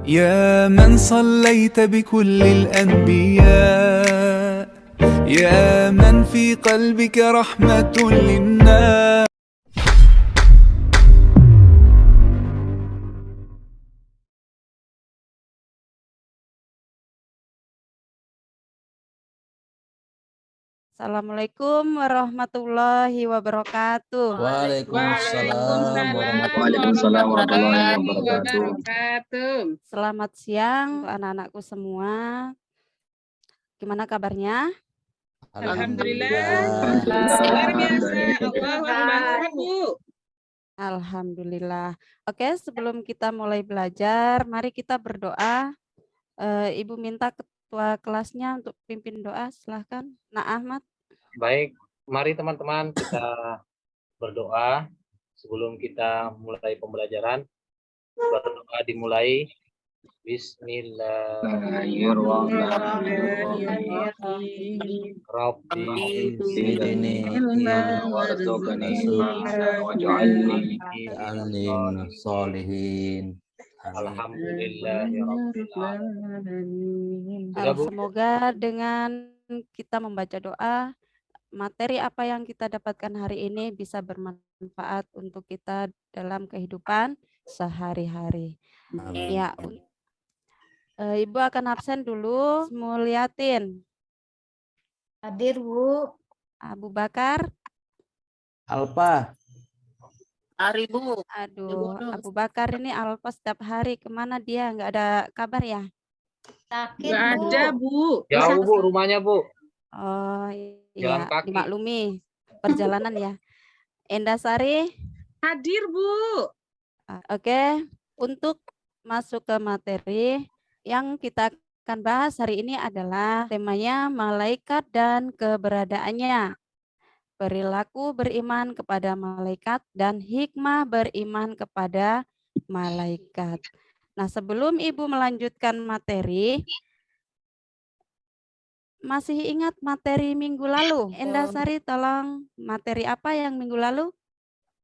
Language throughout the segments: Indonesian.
يا من صليت بكل الأنبياء، يا من في قلبك رحمة للناس. Assalamualaikum warahmatullahi wabarakatuh. Waalaikumsalam Waalaikumsalam warahmatullahi wabarakatuh. Selamat siang untuk anak-anakku semua. Gimana kabarnya? Alhamdulillah. Luar biasa. Allahu Akbar, Bu. Alhamdulillah. Oke, sebelum kita mulai belajar, mari kita berdoa. Ibu minta ketua kelasnya untuk pimpin doa. Silahkan, Nak Ahmad. Baik, mari teman-teman kita berdoa sebelum kita mulai pembelajaran. Berdoa dimulai. Bismillahirrahmanirrahim. Rabbi Zidni warzuqni waj'alni min sholihin. Alhamdulillahirabbil alamin. Semoga dengan kita membaca doa, materi apa yang kita dapatkan hari ini bisa bermanfaat untuk kita dalam kehidupan sehari-hari. Ya, Ibu akan absen dulu. Mulyatin. Hadir, Bu. Abu Bakar. Alpa. Hari, Bu. Aduh, Abu Bakar ini Alpa setiap hari. Kemana dia? Nggak ada kabar ya? Sakit, Nggak Bu. ada, Bu. Jauh, Bu, rumahnya, Bu. Oh, Jalan iya, kaki. dimaklumi perjalanan ya. Endasari. Hadir, Bu. Oke, untuk masuk ke materi yang kita akan bahas hari ini adalah temanya malaikat dan keberadaannya. Perilaku beriman kepada malaikat dan hikmah beriman kepada malaikat. Nah, sebelum Ibu melanjutkan materi, masih ingat materi minggu lalu? Endasari, tolong materi apa yang minggu lalu?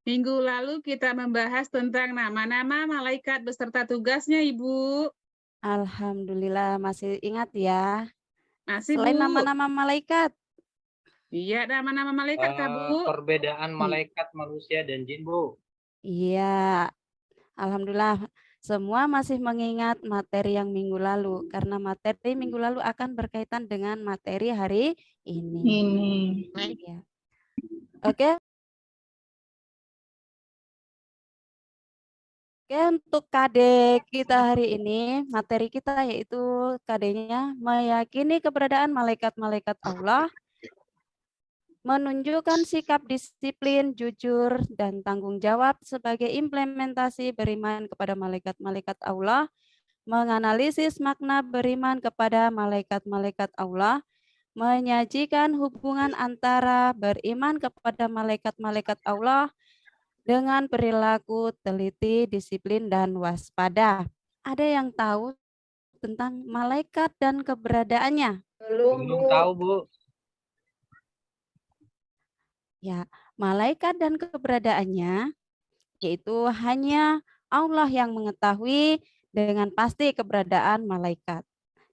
Minggu lalu kita membahas tentang nama-nama malaikat beserta tugasnya, Ibu. Alhamdulillah masih ingat ya. Masih, Selain Bu. nama-nama malaikat. Iya, nama-nama malaikat, Kak, Bu. Perbedaan malaikat manusia dan jin, Bu. Iya. Alhamdulillah semua masih mengingat materi yang minggu lalu. Karena materi minggu lalu akan berkaitan dengan materi hari ini. Ya. Oke. Oke, untuk KD kita hari ini, materi kita yaitu KD-nya meyakini keberadaan malaikat-malaikat Allah, menunjukkan sikap disiplin, jujur, dan tanggung jawab sebagai implementasi beriman kepada malaikat-malaikat Allah, menganalisis makna beriman kepada malaikat-malaikat Allah, menyajikan hubungan antara beriman kepada malaikat-malaikat Allah dengan perilaku teliti, disiplin, dan waspada. Ada yang tahu tentang malaikat dan keberadaannya? Belum tahu, Bu. Ya, malaikat dan keberadaannya yaitu hanya Allah yang mengetahui dengan pasti keberadaan malaikat.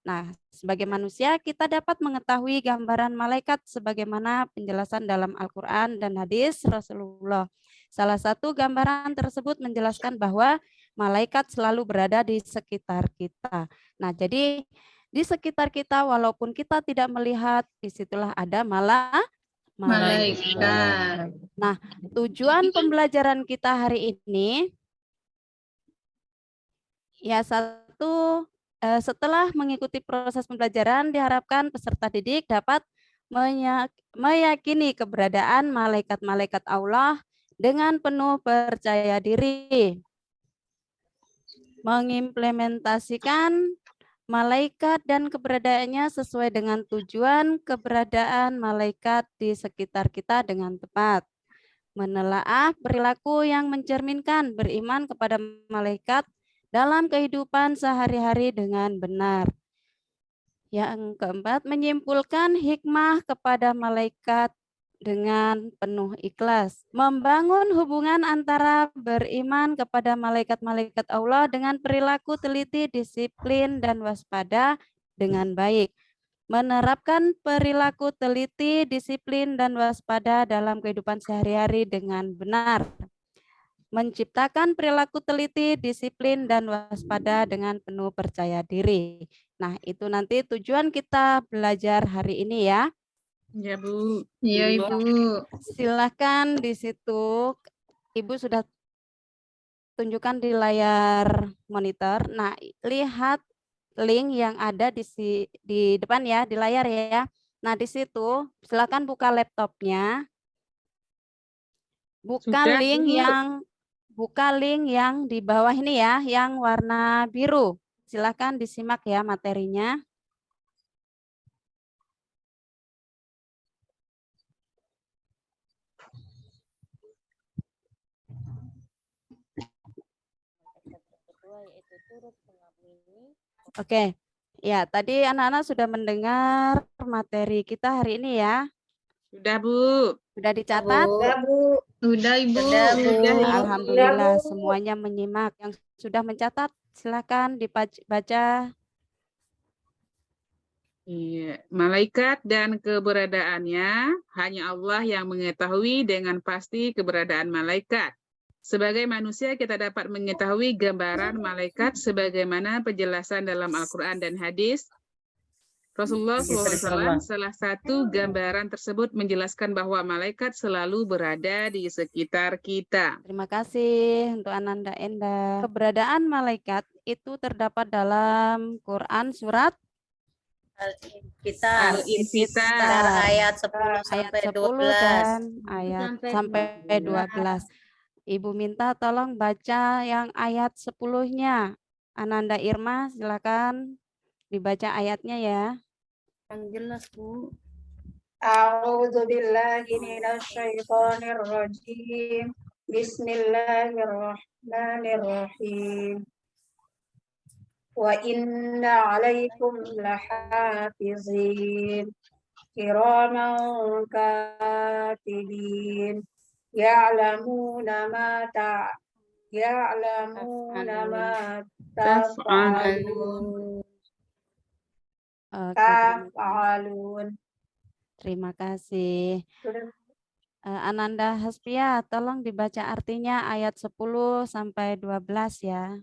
Nah, sebagai manusia kita dapat mengetahui gambaran malaikat sebagaimana penjelasan dalam Al-Quran dan hadis Rasulullah. Salah satu gambaran tersebut menjelaskan bahwa malaikat selalu berada di sekitar kita. Nah, jadi di sekitar kita walaupun kita tidak melihat, disitulah ada malaikat. Nah, tujuan pembelajaran kita hari ini ya setelah mengikuti proses pembelajaran diharapkan peserta didik dapat meyakini keberadaan malaikat-malaikat Allah dengan penuh percaya diri, mengimplementasikan malaikat dan keberadaannya sesuai dengan tujuan keberadaan malaikat di sekitar kita dengan tepat, menelaah perilaku yang mencerminkan beriman kepada malaikat dalam kehidupan sehari-hari dengan benar. Yang keempat, menyimpulkan hikmah kepada malaikat dengan penuh ikhlas. Membangun hubungan antara beriman kepada malaikat-malaikat Allah dengan perilaku teliti, disiplin, dan waspada dengan baik. Menerapkan perilaku teliti, disiplin, dan waspada dalam kehidupan sehari-hari dengan benar. Menciptakan perilaku teliti, disiplin, dan waspada dengan penuh percaya diri. Nah, itu nanti tujuan kita belajar hari ini ya. Ya, Bu. Iya, Ibu. Silakan di situ, Ibu sudah tunjukkan di layar monitor. Nah, lihat link yang ada di depan ya, di layar ya. Nah, di situ silakan buka laptopnya. Sudah, Bu. Buka link yang di bawah ini ya, yang warna biru. Silakan disimak ya materinya. Oke, ya tadi anak-anak sudah mendengar materi kita hari ini ya. Sudah, Bu. Sudah dicatat? Udah, Bu. Udah, Ibu. Alhamdulillah semuanya menyimak. Yang sudah mencatat silakan dibaca. Iya, malaikat dan keberadaannya hanya Allah yang mengetahui dengan pasti keberadaan malaikat. Sebagai manusia kita dapat mengetahui gambaran malaikat sebagaimana penjelasan dalam Al-Quran dan hadis. Rasulullah SAW salah satu gambaran tersebut menjelaskan bahwa malaikat selalu berada di sekitar kita. Terima kasih untuk Ananda Enda. Keberadaan malaikat itu terdapat dalam Quran surat Al-Infitar. Al-Infitar. Ayat 10 ayat sampai 10 12. dan ayat sampai 12. Ibu minta tolong baca yang ayat 10-nya. Ananda Irma silakan dibaca ayatnya ya. Yang jelas, Bu. A'udzu billahi minasyaitonir rajim. Bismillahirrahmanirrahim. Wa inna 'alaikum lahafizin kiraman katibin ya'lamuna ma taf'alun. Terima kasih. Ananda Haspia, tolong dibaca artinya ayat 10 sampai 12 ya.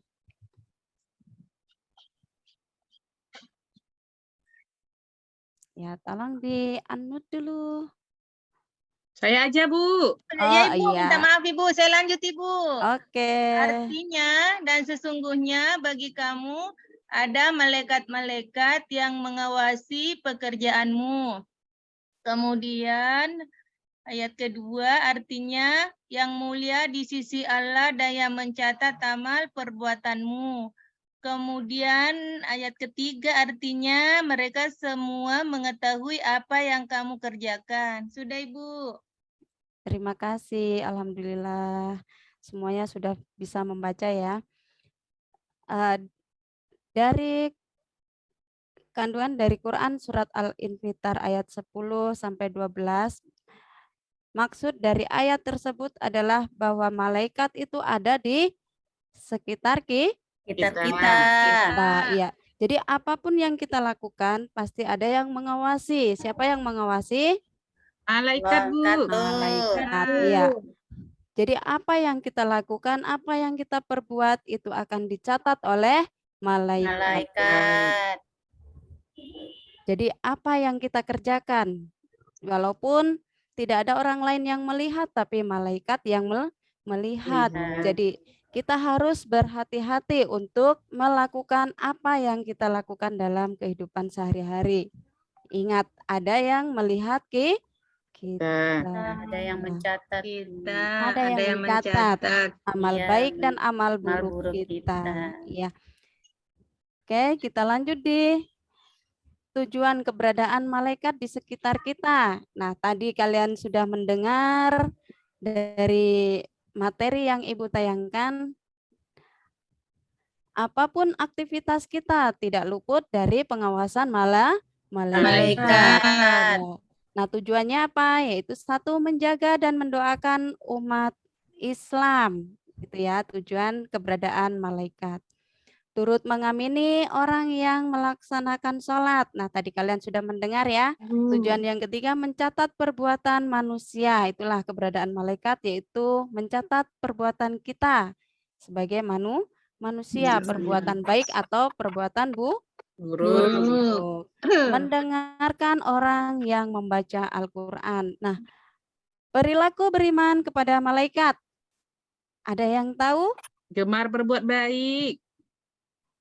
Ya, tolong di-unmute dulu. Saya aja, Bu. Ya, Ibu, iya. minta maaf, Ibu. Saya lanjut, Ibu. Oke. Artinya, dan sesungguhnya bagi kamu ada malaikat-malaikat yang mengawasi pekerjaanmu. Kemudian ayat kedua artinya yang mulia di sisi Allah dan yang mencatat amal perbuatanmu. Kemudian ayat ketiga artinya mereka semua mengetahui apa yang kamu kerjakan. Sudah, Ibu. Terima kasih. Alhamdulillah semuanya sudah bisa membaca ya. Dari kandungan dari Quran surat Al-Infitar ayat 10 sampai 12. Maksud dari ayat tersebut adalah bahwa malaikat itu ada di sekitar kita. Iya. Jadi apapun yang kita lakukan pasti ada yang mengawasi. Siapa yang mengawasi? Malaikat, Bu. Malaikat, iya. Jadi apa yang kita lakukan, apa yang kita perbuat itu akan dicatat oleh malaikat. Jadi apa yang kita kerjakan, walaupun tidak ada orang lain yang melihat, tapi malaikat yang melihat. Jadi kita harus berhati-hati untuk melakukan apa yang kita lakukan dalam kehidupan sehari-hari. Ingat, ada yang melihat kita. Ada yang mencatat kita. Ada yang mencatat amal baik dan amal buruk kita. Ya. Oke, kita lanjut di tujuan keberadaan malaikat di sekitar kita. Nah, tadi kalian sudah mendengar dari materi yang Ibu tayangkan. Apapun aktivitas kita tidak luput dari pengawasan malaikat. Nah, tujuannya apa? Yaitu satu, menjaga dan mendoakan umat Islam. Gitu ya, tujuan keberadaan malaikat. Turut mengamini orang yang melaksanakan sholat. Nah, tadi kalian sudah mendengar ya. Tujuan yang ketiga, mencatat perbuatan manusia. Itulah keberadaan malaikat, yaitu mencatat perbuatan kita sebagai manusia, perbuatan baik atau perbuatan buruk. Mendengarkan orang yang membaca Al-Quran. Nah, perilaku beriman kepada malaikat. Ada yang tahu? Gemar berbuat baik.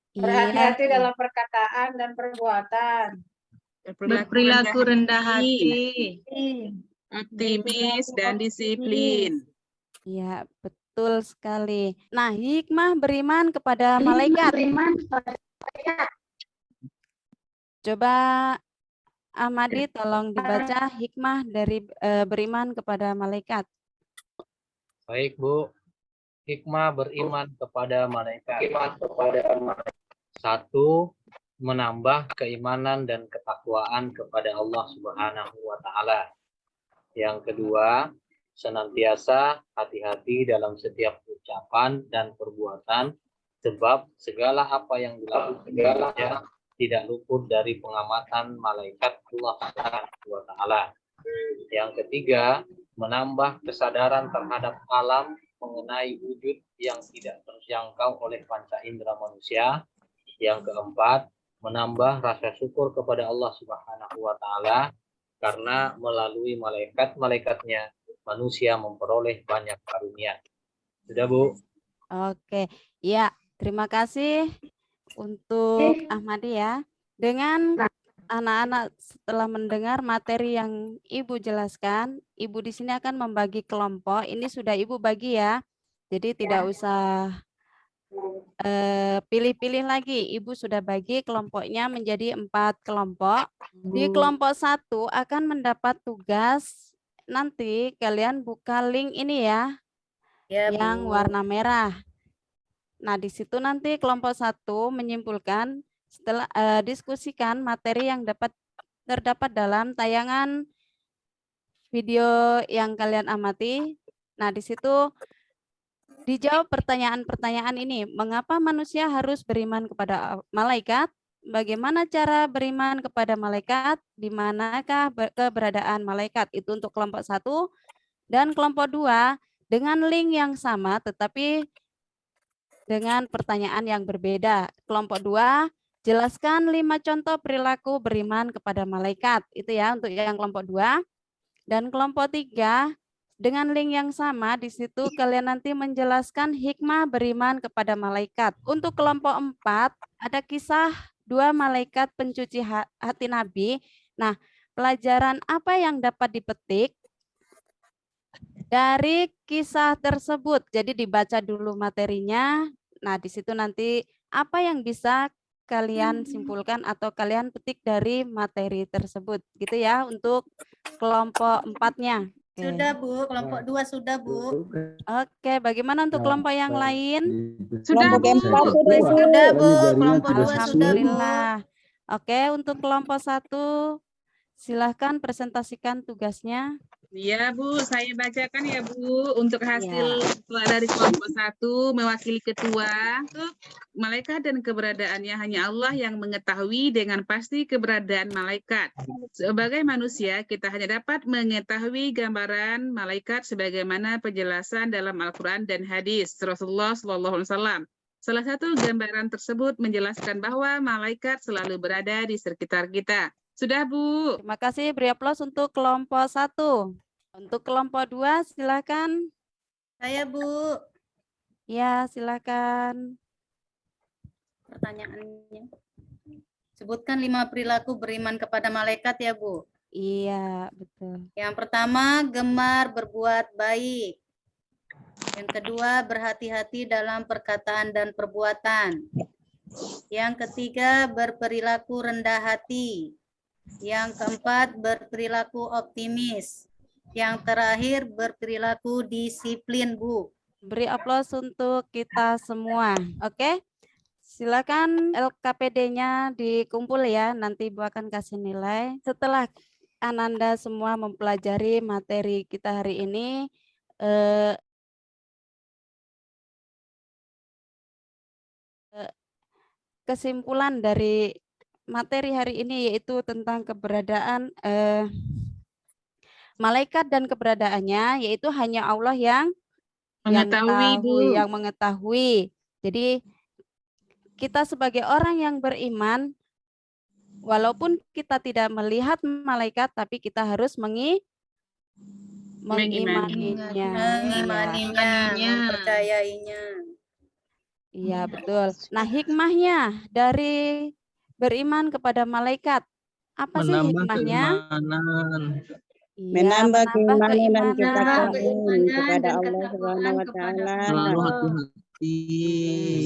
Berhati-hati Iya. dalam perkataan dan perbuatan. Berperilaku rendah hati. Optimis dan disiplin. Iya, betul sekali. Nah, hikmah beriman kepada malaikat. Coba Ahmadi tolong dibaca hikmah dari beriman kepada malaikat. Baik, Bu. Hikmah beriman kepada malaikat. Satu, menambah keimanan dan ketakwaan kepada Allah Subhanahu wa Ta'ala. Yang kedua, senantiasa hati-hati dalam setiap ucapan dan perbuatan, sebab segala apa yang dilakukan manusia tidak luput dari pengamatan malaikat Allah Subhanahu wa Ta'ala. Yang ketiga, menambah kesadaran terhadap alam mengenai wujud yang tidak terjangkau oleh panca indera manusia. Yang keempat, menambah rasa syukur kepada Allah Subhanahu wa Ta'ala karena melalui malaikat-malaikatnya manusia memperoleh banyak karunia. Sudah, Bu? Oke, ya, terima kasih untuk Ahmadi ya. Dengan anak-anak setelah mendengar materi yang Ibu jelaskan, Ibu di sini akan membagi kelompok. Ini sudah Ibu bagi ya. Jadi tidak usah pilih-pilih lagi. Ibu sudah bagi kelompoknya menjadi 4 kelompok. Di kelompok 1 akan mendapat tugas, nanti kalian buka link ini ya, yang warna merah. Nah, di situ nanti kelompok 1 menyimpulkan setelah diskusikan materi yang terdapat dalam tayangan video yang kalian amati. Nah, di situ dijawab pertanyaan-pertanyaan ini. Mengapa manusia harus beriman kepada malaikat? Bagaimana cara beriman kepada malaikat? Di manakah keberadaan malaikat? Itu untuk kelompok 1. Dan kelompok 2 dengan link yang sama tetapi dengan pertanyaan yang berbeda. Kelompok 2, jelaskan 5 contoh perilaku beriman kepada malaikat. Itu ya untuk yang kelompok 2. Dan kelompok 3, dengan link yang sama, di situ kalian nanti menjelaskan hikmah beriman kepada malaikat. Untuk kelompok 4, ada kisah 2 malaikat pencuci hati Nabi. Nah, pelajaran apa yang dapat dipetik dari kisah tersebut? Jadi dibaca dulu materinya. Nah, di situ nanti apa yang bisa kalian simpulkan atau kalian petik dari materi tersebut. Gitu ya untuk kelompok 4-nya. Sudah, Bu. Kelompok 2 sudah, Bu. Oke, bagaimana untuk kelompok yang lain? Sudah, Bu. Sudah, Bu. Kelompok 2 sudah, Bu. Alhamdulillah. Oke, untuk kelompok 1, silahkan presentasikan tugasnya. Iya, Bu. Saya bacakan ya, Bu. Untuk hasil dari kelompok 1, mewakili ketua. Malaikat dan keberadaannya hanya Allah yang mengetahui dengan pasti keberadaan malaikat. Sebagai manusia, kita hanya dapat mengetahui gambaran malaikat sebagaimana penjelasan dalam Al-Quran dan hadis Rasulullah SAW. Salah satu gambaran tersebut menjelaskan bahwa malaikat selalu berada di sekitar kita. Sudah, Bu. Terima kasih, beri aplaus untuk kelompok 1. Untuk kelompok 2, silakan. Saya, Bu. Ya, silakan. Pertanyaannya. Sebutkan 5 perilaku beriman kepada malaikat ya, Bu. Iya, betul. Yang pertama, gemar berbuat baik. Yang kedua, berhati-hati dalam perkataan dan perbuatan. Yang ketiga, berperilaku rendah hati. Yang keempat, berperilaku optimis. Yang terakhir, berperilaku disiplin, Bu. Beri aplaus untuk kita semua. Oke? Silakan LKPD-nya dikumpul ya. Nanti Ibu akan kasih nilai. Setelah Ananda semua mempelajari materi kita hari ini. Kesimpulan dari materi hari ini yaitu tentang keberadaan malaikat dan keberadaannya, yaitu hanya Allah yang mengetahui. Jadi kita sebagai orang yang beriman, walaupun kita tidak melihat malaikat, tapi kita harus mengimaninya, mempercayainya. Iya, betul. Nah, hikmahnya dari beriman kepada malaikat, apa sih hikmahnya? Iya, Menambah keimanan dan keimanan. ketakwaan kepada Allah Subhanahu wa taala.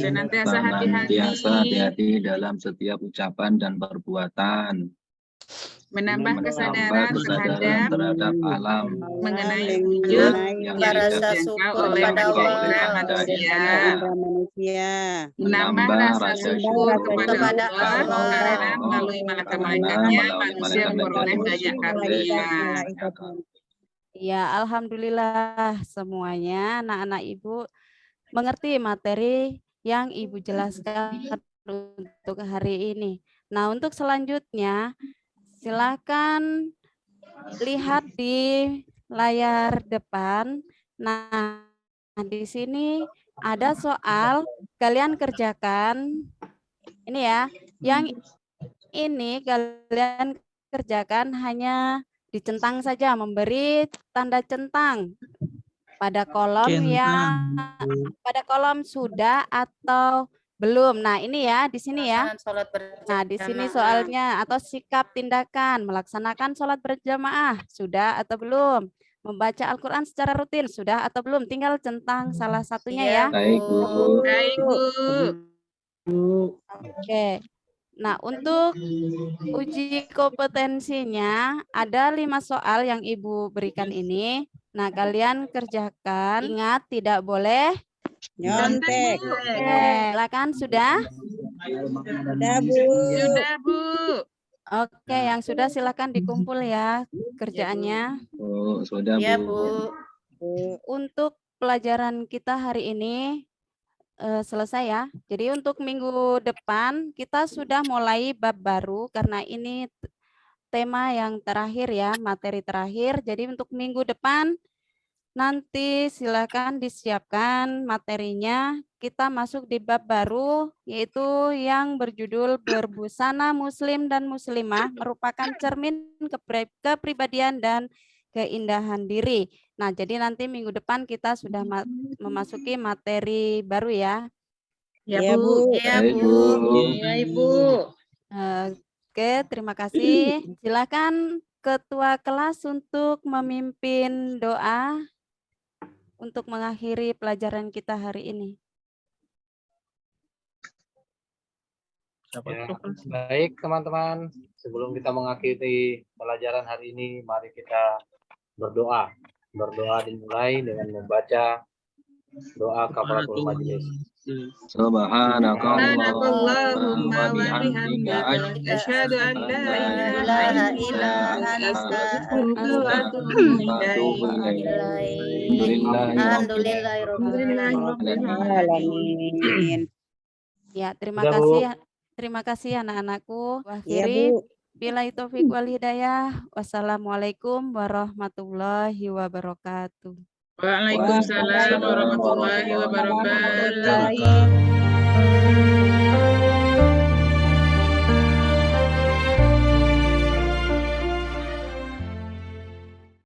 Senantiasa hati-hati dalam setiap ucapan dan perbuatan. menambah kesadaran terhadap alam, mengenai wujud yang rasa syukur kepada Allah, manusia. menambah rasa syukur kepada Allah karena melalui malaikat-malaikatnya manusia memperoleh banyak karunia. Ya, alhamdulillah semuanya anak-anak Ibu mengerti materi yang Ibu jelaskan untuk hari ini. Nah, untuk selanjutnya silakan lihat di layar depan. Nah, di sini ada soal, kalian kerjakan. Ini ya, yang ini kalian kerjakan hanya dicentang saja, memberi tanda centang pada kolom pada kolom sudah atau belum. Nah, ini ya, di sini ya. Nah, di sini soalnya atau sikap tindakan melaksanakan sholat berjamaah sudah atau belum? Membaca Al-Qur'an secara rutin sudah atau belum? Tinggal centang salah satunya ya. Baik, Bu. Baik, Bu. Oke. Nah, untuk uji kompetensinya ada 5 soal yang Ibu berikan ini. Nah, kalian kerjakan. Ingat, tidak boleh Nyontek. Silakan sudah? Sudah, Bu. Sudah, Bu. Oke, yang sudah silakan dikumpul ya kerjaannya. Oh, sudah, Ya, Bu. Untuk pelajaran kita hari ini selesai ya. Jadi untuk minggu depan kita sudah mulai bab baru karena ini tema yang terakhir ya, materi terakhir. Jadi untuk minggu depan nanti silakan disiapkan materinya. Kita masuk di bab baru yaitu yang berjudul berbusana muslim dan muslimah merupakan cermin kepribadian dan keindahan diri. Nah, jadi nanti minggu depan kita sudah memasuki materi baru ya. Ya, Bu. Ya, Bu. Ya, Ibu. Oke, terima kasih. Silakan Ketua kelas untuk memimpin doa untuk mengakhiri pelajaran kita hari ini. Ya, baik teman-teman, sebelum kita mengakhiri pelajaran hari ini, mari kita berdoa. Berdoa dimulai dengan membaca doa kafaratul majelis. Subhanakallahumma wa bihamdika asyhadu an la ilaha illa anta astaghfiruka wa atubu ilaik. Alhamdulillahirobbilalamin. Ya, terima kasih anak-anakku. Akhiri billahi taufik wal hidayah. Wassalamualaikum warahmatullahi wabarakatuh. Waalaikumsalam warahmatullahi wabarakatuh.